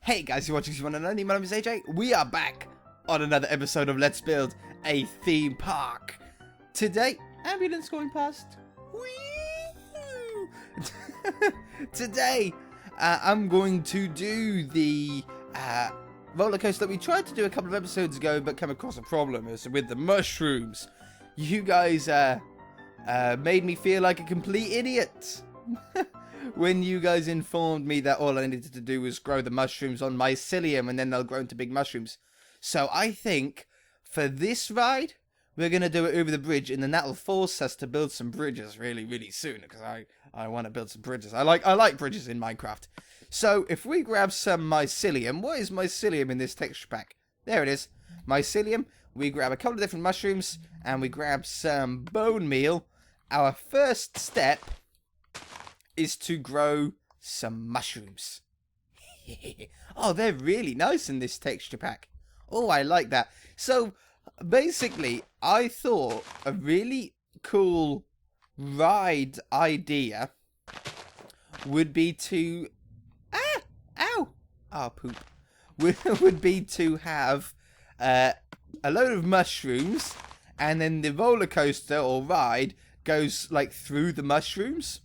Hey guys, you're watching One and Only. My name is AJ. We are back on another episode of Let's Build a Theme Park. Today, ambulance going past. Whee! Today, I'm going to do the roller coaster that we tried to do a couple of episodes ago, but came across a problem. It's with the mushrooms. You guys made me feel like a complete idiot. When you guys informed me that all I needed to do was grow the mushrooms on mycelium and then they'll grow into big mushrooms. So I think for this ride, we're going to do it over the bridge, and then that'll force us to build some bridges really soon, because I want to build some bridges. I like bridges in Minecraft. So if we grab some mycelium, what is mycelium in this texture pack? There it is. Mycelium. We grab a couple of different mushrooms and we grab some bone meal. Our first step is to grow some mushrooms. Oh, they're really nice in this texture pack. Oh, I like that. So, basically, I thought a really cool ride idea would be to... Ow! Oh, poop. Would be to have a load of mushrooms, and then the roller coaster or ride goes, like, through the mushrooms.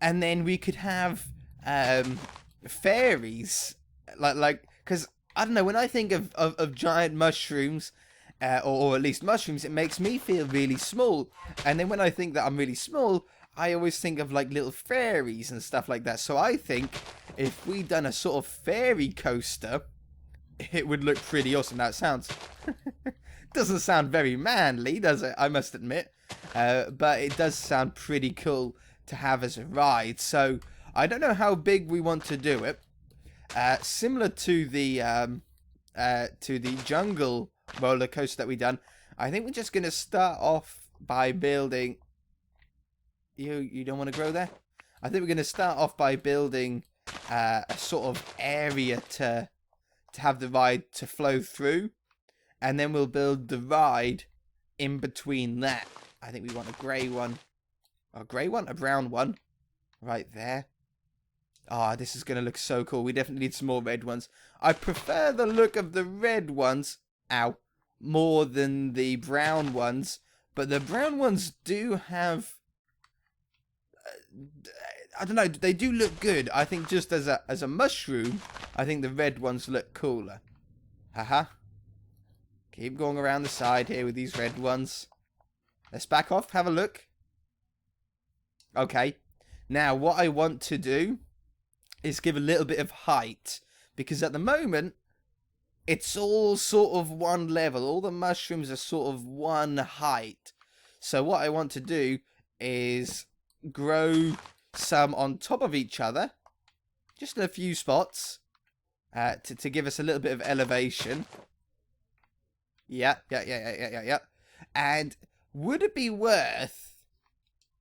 And then we could have fairies, like, because I don't know, when I think of giant mushrooms, or at least mushrooms, it makes me feel really small. And then when I think that I'm really small, I always think of like little fairies and stuff like that. So I think if we done a sort of fairy coaster, it would look pretty awesome. Now it sounds doesn't sound very manly, does it? I must admit, but it does sound pretty cool to have as a ride. So I don't know how big we want to do it. Similar to the jungle roller coaster that we done, I think we're just gonna start off by building. You don't want to grow there? I think we're gonna start off by building a sort of area to have the ride to flow through, and then we'll build the ride in between that. I think we want a grey one. A grey one? A brown one? Right there. Ah, this is going to look so cool. We definitely need some more red ones. I prefer the look of the red ones, ow, more than the brown ones. But the brown ones do have... I don't know, they do look good. I think just as a mushroom, I think the red ones look cooler. Haha. Keep going around the side here with these red ones. Let's back off, have a look. Okay, now what I want to do is give a little bit of height, because at the moment it's all sort of one level. All the mushrooms are sort of one height. So what I want to do is grow some on top of each other, just in a few spots, to give us a little bit of elevation. Yeah. And would it be worth...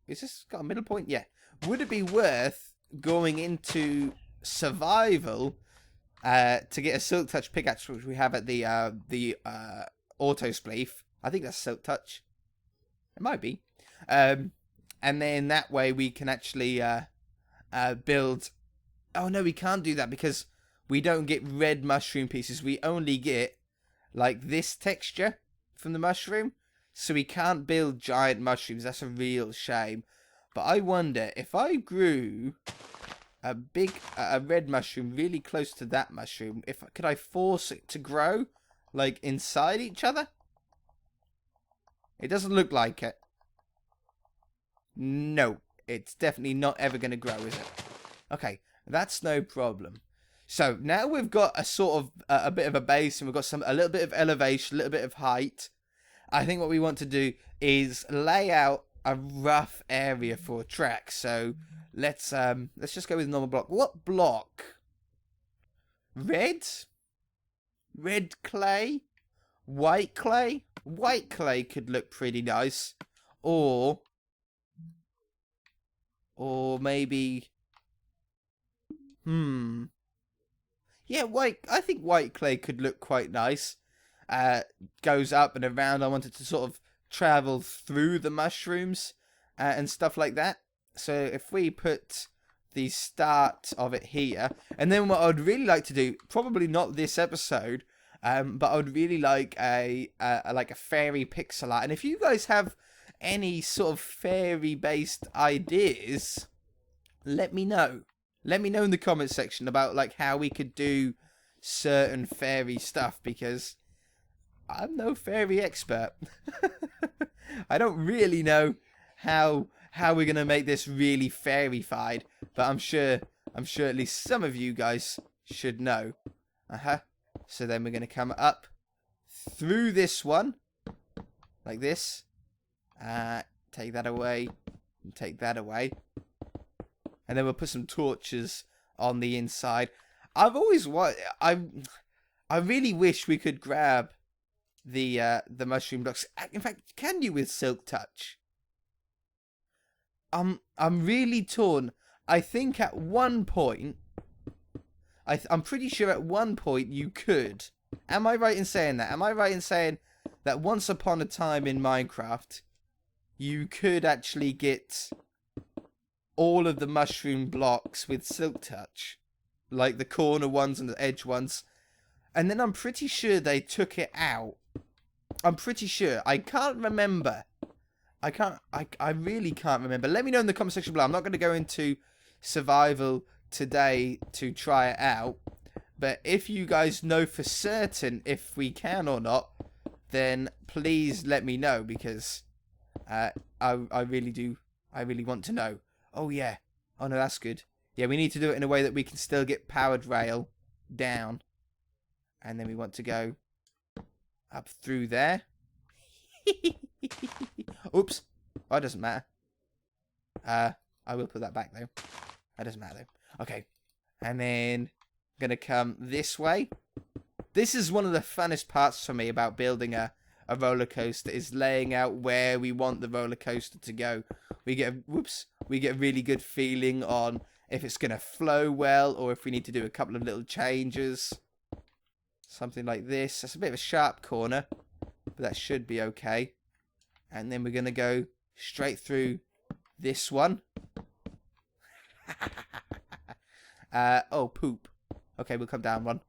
Is this got a middle point? Yeah. Would it be worth going into survival to get a silk touch pickaxe, which we have at the auto spleef? I think that's silk touch. It might be. And then that way we can actually build... Oh no, we can't do that because we don't get red mushroom pieces. We only get like this texture from the mushroom. So we can't build giant mushrooms. That's a real shame. But I wonder if I grew a red mushroom really close to that mushroom, could I force it to grow like inside each other? It doesn't look like it. No, it's definitely not ever going to grow, is it? Okay, that's no problem. So now we've got a sort of a bit of a base, and we've got a little bit of elevation, a little bit of height. I think what we want to do is lay out a rough area for a track. So let's just go with normal block. What block? Red? Red clay? White clay? White clay could look pretty nice. Or maybe... Yeah, white. I think white clay could look quite nice. Goes up and around. I wanted to sort of travel through the mushrooms and stuff like that. So if we put the start of it here. And then what I'd really like to do, probably not this episode, but I would really like a fairy pixel art. And if you guys have any sort of fairy-based ideas, let me know. Let me know in the comments section about like how we could do certain fairy stuff, because I'm no fairy expert. I don't really know how we're gonna make this really fairy-fied, but I'm sure at least some of you guys should know. So then we're gonna come up through this one like this. Take that away and take that away. And then we'll put some torches on the inside. I've always I really wish we could grab the mushroom blocks. In fact, can you with Silk Touch? I'm really torn. I think at one point, I'm pretty sure at one point you could. Am I right in saying that? Am I right in saying that once upon a time in Minecraft, you could actually get all of the mushroom blocks with Silk Touch, like the corner ones and the edge ones, and then I'm pretty sure they took it out. I'm pretty sure. I can't remember. I really can't remember. Let me know in the comment section below. I'm not going to go into survival today to try it out, but if you guys know for certain if we can or not, then please let me know, because I really do. I really want to know. Oh, yeah. Oh, no, that's good. Yeah, we need to do it in a way that we can still get powered rail down. And then we want to go up through there. Oops. Oh, it doesn't matter. I will put that back, though. That doesn't matter, though. Okay. And then I'm going to come this way. This is one of the funnest parts for me about building a roller coaster, is laying out where we want the roller coaster to go. We get a really good feeling on if it's going to flow well, or if we need to do a couple of little changes. Something like this. That's a bit of a sharp corner, but that should be okay. And then we're going to go straight through this one. Oh, poop. Okay, we'll come down one.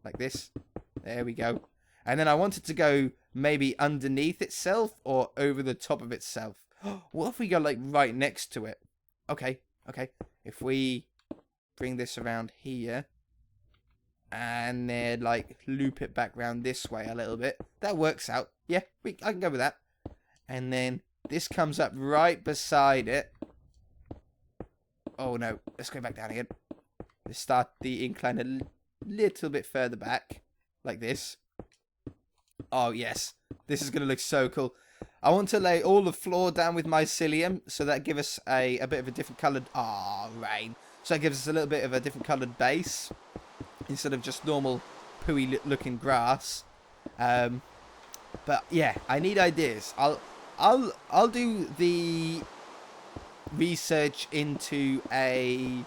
Like this. There we go. And then I want it to go maybe underneath itself or over the top of itself. What if we go like right next to it? Okay. If we bring this around here and then like loop it back round this way a little bit, that works out. Yeah, I can go with that. And then this comes up right beside it. Oh no, let's go back down again. Let's start the incline a little bit further back, like this. Oh yes, this is going to look so cool. I want to lay all the floor down with mycelium, so that gives us a bit of a different coloured... rain. So that gives us a little bit of a different coloured base, instead of just normal pooey looking grass. But yeah, I need ideas. I'll do the research into a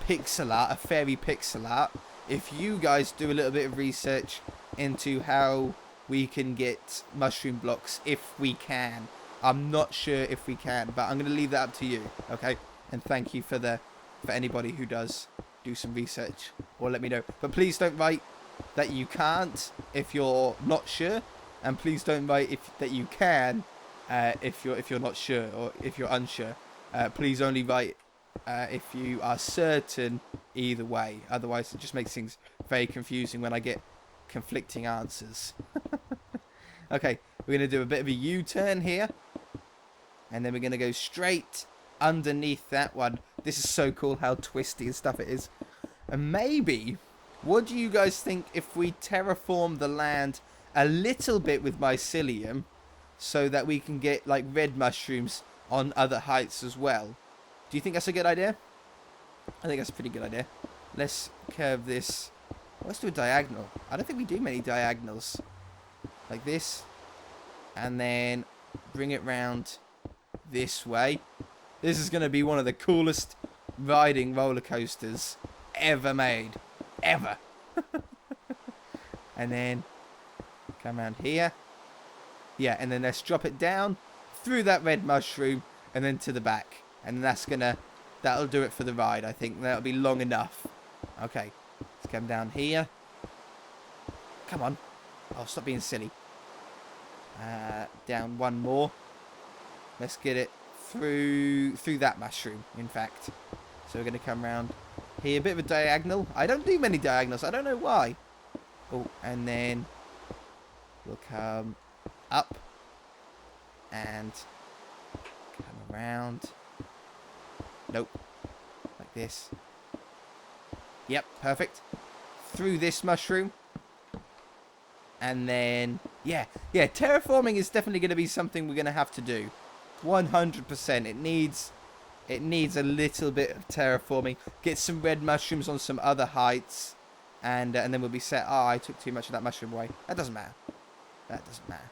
pixel art, a fairy pixel art. If you guys do a little bit of research into how we can get mushroom blocks, if we can. I'm not sure if we can, but I'm going to leave that up to you, okay? And thank you for anybody who does do some research, or let me know. But please don't write that you can't if you're not sure, and please don't write that you can if you're not sure, or if you're unsure. Please only write if you are certain either way. Otherwise, it just makes things very confusing when I get conflicting answers. Okay, we're going to do a bit of a U-turn here. And then we're going to go straight underneath that one. This is so cool how twisty and stuff it is. And maybe, what do you guys think if we terraform the land a little bit with mycelium, so that we can get like red mushrooms on other heights as well? Do you think that's a good idea? I think that's a pretty good idea. Let's curve this. Let's do a diagonal. I don't think we do many diagonals. Like this. And then bring it round this way. This is going to be one of the coolest riding roller coasters ever made. Ever. And then come around here. Yeah, and then let's drop it down through that red mushroom and then to the back. And that's going to That'll do it for the ride, I think. That'll be long enough. Okay, let's come down here. Come on. Oh, stop being silly. Down one more. Let's get it through that mushroom, in fact. So we're going to come around here. A bit of a diagonal. I don't do many diagonals. I don't know why. Oh, and then we'll come up and come around. Nope. Like this. Yep, perfect. Through this mushroom. And then, yeah, terraforming is definitely going to be something we're going to have to do. 100%. It needs a little bit of terraforming. Get some red mushrooms on some other heights. And then we'll be set. Oh, I took too much of that mushroom away. That doesn't matter. That doesn't matter.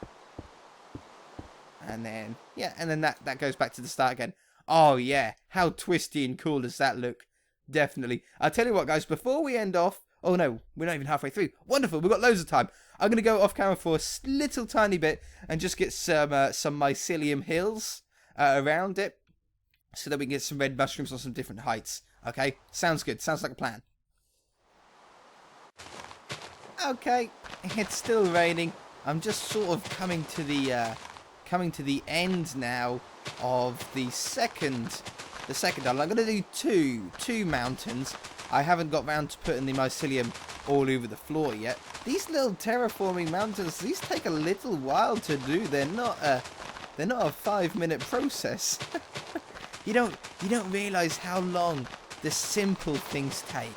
And then, yeah, and then that goes back to the start again. Oh, yeah. How twisty and cool does that look? Definitely. I'll tell you what, guys, before we end off... Oh, no, we're not even halfway through. Wonderful, we've got loads of time. I'm going to go off camera for a little tiny bit and just get some mycelium hills around it so that we can get some red mushrooms on some different heights. Okay? Sounds good. Sounds like a plan. Okay, it's still raining. I'm just sort of coming to the end now of the second island. I'm going to do two mountains. I haven't got round to putting the mycelium all over the floor yet. These little terraforming mountains, these take a little while to do. They're not a 5-minute process. you don't realize how long the simple things take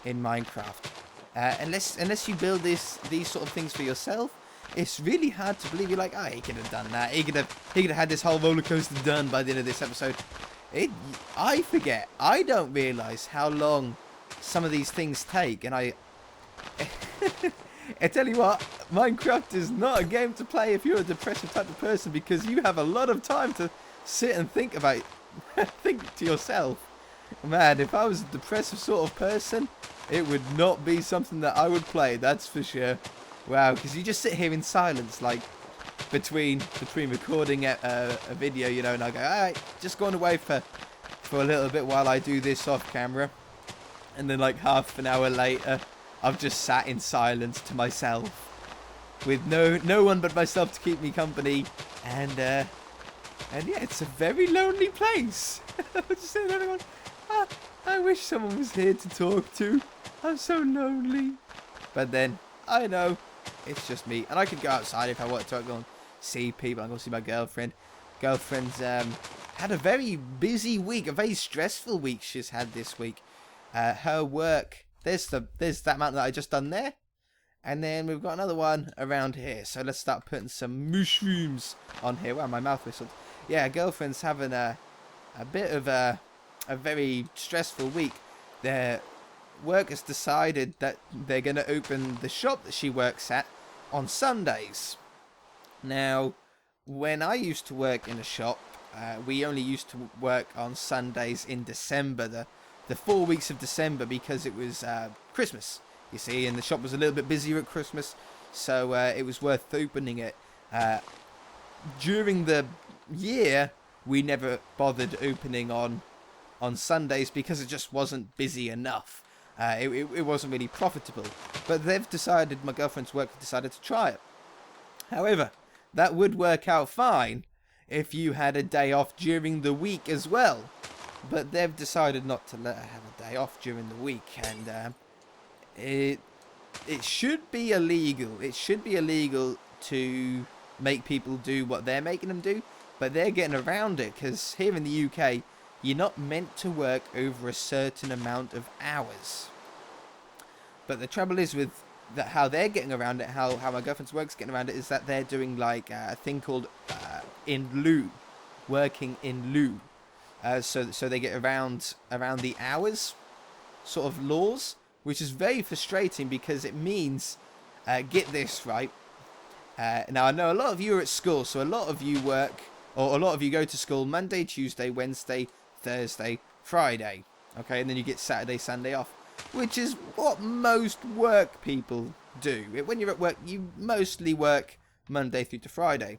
in Minecraft. Unless you build these sort of things for yourself, it's really hard to believe. You're like, oh, he could have done that. He could have had this whole roller coaster done by the end of this episode. I forget. I don't realise how long some of these things take, and I tell you what, Minecraft is not a game to play if you're a depressive type of person, because you have a lot of time to sit and think about, think to yourself. Man, if I was a depressive sort of person, it would not be something that I would play. That's for sure. Wow, because you just sit here in silence, like between recording a video, you know, and I go, alright, just going away for a little bit while I do this off camera, and then like half an hour later, I've just sat in silence to myself, with no one but myself to keep me company, and yeah, it's a very lonely place. I'm just saying to everyone, I wish someone was here to talk to. I'm so lonely. But then I know it's just me, and I could go outside if I want to. I go and see people. I go see my girlfriend. Girlfriend's had a very busy week, a very stressful week she's had this week. Her work. There's that mountain that I just done there, and then we've got another one around here. So let's start putting some mushrooms on here. Wow, my mouth whistled. Yeah, girlfriend's having a bit of a very stressful week. Their work has decided that they're going to open the shop that she works at on Sundays. Now, when I used to work in a shop, we only used to work on Sundays in December, the 4 weeks of December, because it was Christmas, you see, and the shop was a little bit busier at Christmas, so it was worth opening it. During the year, we never bothered opening on Sundays because it just wasn't busy enough. It wasn't really profitable. But they've decided, my girlfriend's work decided to try it. However, that would work out fine if you had a day off during the week as well. But they've decided not to let her have a day off during the week, and it should be illegal. It should be illegal to make people do what they're making them do, but they're getting around it, because here in the UK, you're not meant to work over a certain amount of hours. But the trouble is with that, how they're getting around it, how my girlfriend's work's getting around it, is that they're doing like a thing called in lieu, working in lieu. So they get around the hours sort of laws, which is very frustrating, because it means, get this right. Now I know a lot of you are at school, so a lot of you work, or a lot of you go to school Monday, Tuesday, Wednesday, Thursday, Friday. Okay, and then you get Saturday, Sunday off, which is what most work people do. When you're at work, you mostly work Monday through to Friday.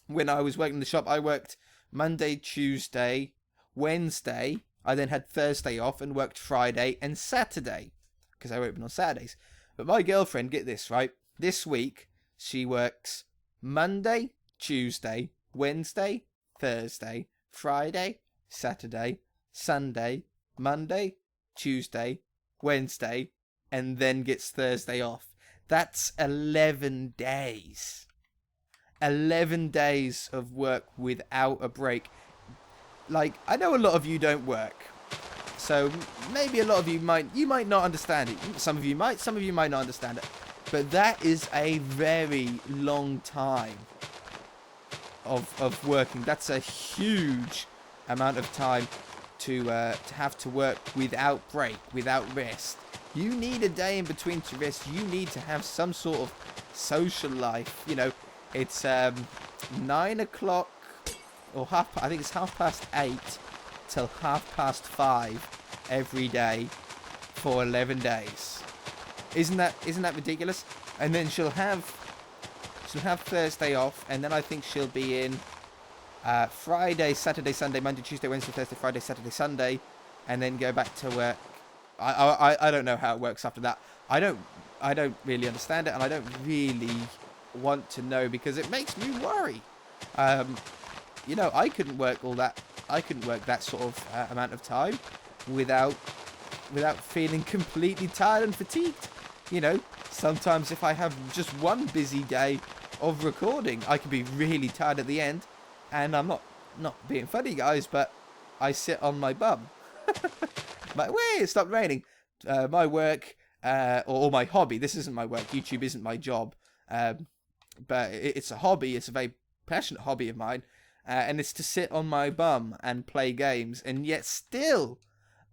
When I was working in the shop, I worked Monday, Tuesday, Wednesday, I then had Thursday off and worked Friday and Saturday because I open on Saturdays. But my girlfriend, get this, right? This week, she works Monday, Tuesday, Wednesday, Thursday, Friday, Saturday, Sunday, Monday, Tuesday, Wednesday, and then gets Thursday off. That's 11 days. 11 days of work without a break. Like, I know a lot of you don't work. So maybe a lot of you might not understand it. Some of you might not understand it. But that is a very long time of working. That's a huge amount of time to have to work without break, without rest. You need a day in between to rest. You need to have some sort of social life. You know, it's 9 o'clock or I think it's 8:30 till 5:30 every day for 11 days. Isn't that ridiculous? And then she'll have Thursday off, and then I think she'll be in Friday, Saturday, Sunday, Monday, Tuesday, Wednesday, Thursday, Friday, Saturday, Sunday, and then go back to work. I don't know how it works after that. I don't really understand it, and I don't really want to know because it makes me worry. You know, I couldn't work that sort of amount of time without feeling completely tired and fatigued. You know, sometimes if I have just one busy day of recording, I can be really tired at the end, and I'm not being funny, guys, but I sit on my bum. But wait, it stopped raining. My work or my hobby. This isn't my work. YouTube isn't my job, but it's a hobby. It's a very passionate hobby of mine, and it's to sit on my bum and play games, and yet still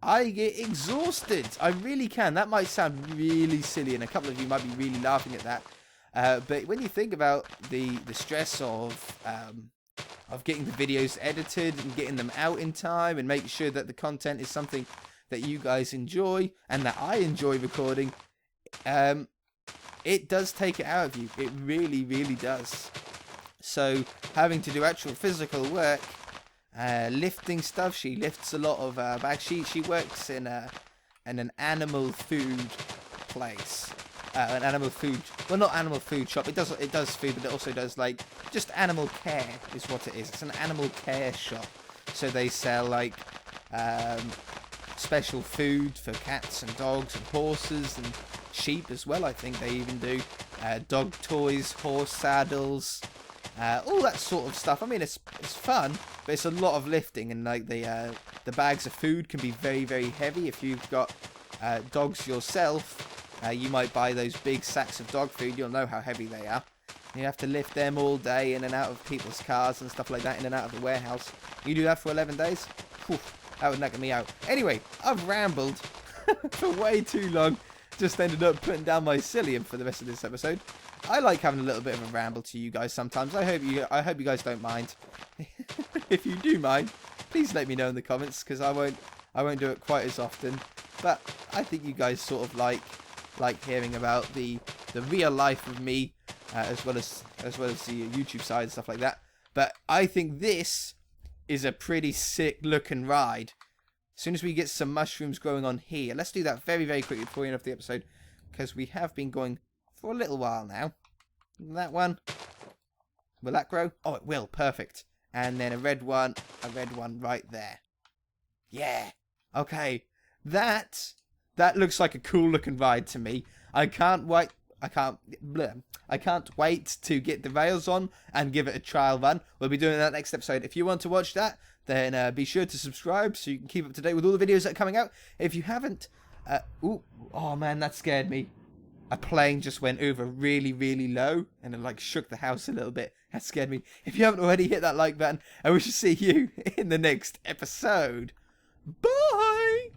I get exhausted. I really can. That might sound really silly, and a couple of you might be really laughing at that. But when you think about the stress of getting the videos edited and getting them out in time and making sure that the content is something that you guys enjoy and that I enjoy recording, it does take it out of you. It really, really does. So having to do actual physical work, lifting stuff. She lifts a lot of bags. She works in an animal food place, an animal food. Well, not animal food shop. It does food, but it also does like just animal care is what it is. It's an animal care shop. So they sell like special food for cats and dogs and horses and sheep as well. I think they even do dog toys, horse saddles. All that sort of stuff. I mean, it's fun, but it's a lot of lifting, and like the bags of food can be very, very heavy. If you've got dogs yourself, you might buy those big sacks of dog food. You'll know how heavy they are. You have to lift them all day in and out of people's cars and stuff like that, in and out of the warehouse. You do that for 11 days? Whew, that would knock me out. Anyway, I've rambled for way too long. Just ended up putting down my mycelium for the rest of this episode. I like having a little bit of a ramble to you guys sometimes. I hope you guys don't mind. If you do mind, please let me know in the comments, because I won't do it quite as often. But I think you guys sort of like hearing about the real life of me, as well as the YouTube side and stuff like that. But I think this is a pretty sick looking ride. As soon as we get some mushrooms growing on here, let's do that very, very quickly before we end off the episode, because we have been going for a little while now. That one, will that grow? Oh, it will. Perfect. And then a red one right there. Yeah. Okay. That looks like a cool looking ride to me. I can't wait to get the rails on and give it a trial run. We'll be doing that next episode. If you want to watch that, then be sure to subscribe so you can keep up to date with all the videos that are coming out. If you haven't, oh man, that scared me. A plane just went over really, really low, and it like shook the house a little bit. That scared me. If you haven't already, hit that like button, and we shall see you in the next episode. Bye!